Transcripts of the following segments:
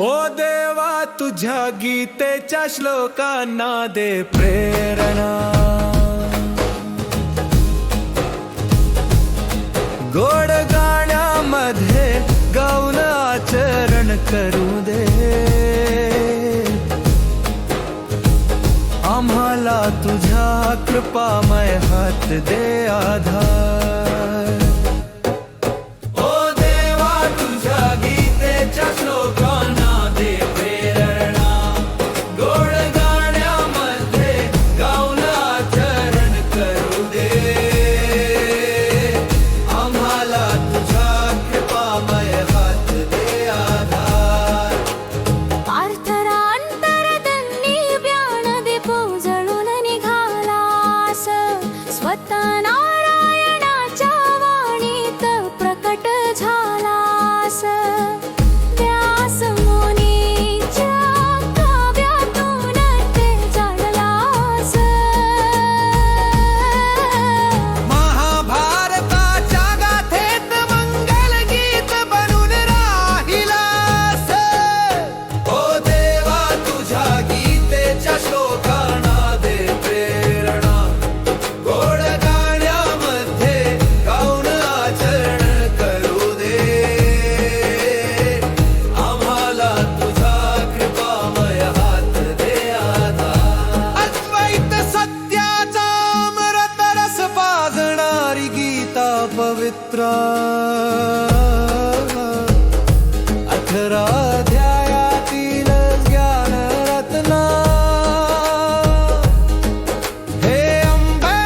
ओ देवा तुझ्या गीतेच्या श्लोकांना दे प्रेरणा, गोड गाण्यामध्ये गाऊन आचरण करू दे, आम्हाला तुझ्या कृपामय हात दे आधार। ओ देवा तुझ्या गीतेच्या श्लोकांना दे प्रेरणा, गोड गाण्यामध्ये गाऊन आचरण करू दे, आम्हाला तुझ्या कृपामय हात दे आधार। पार्थरांतरदन्नी व्यान दे पोजळून निघालास, स्वतः नारायणाच्या वाणीत प्रकट झालास, व्यास मुनीच्या काव्यातून ते जाणलास, महाभारताच्या गाथेत मंगल गीत बनून राहिलास। ओ देवा तुझ्या गीतेच्या श्लोकांना दे प्रेरणा, गोड गाण्यामध्ये गाऊन आचरण करू दे, आम्हाला तुझा कृपामय हात दे आधार। अद्वैत सत्याचा अमृत रस पाजणारी गीता पवित्रा, 18 अध्यायातील ज्ञान रत्ना, हे अंबे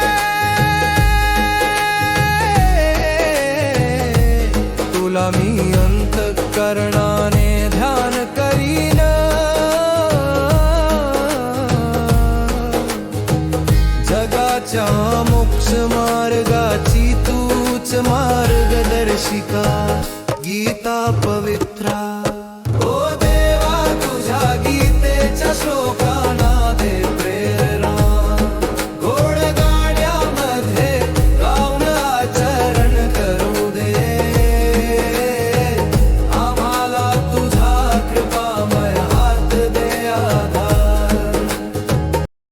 तुला मी अंतःकरणाने ध्यान करीन, जगाच्या मोक्ष मार्गाची तूच मार्गदर्शिका, गीता पवित्र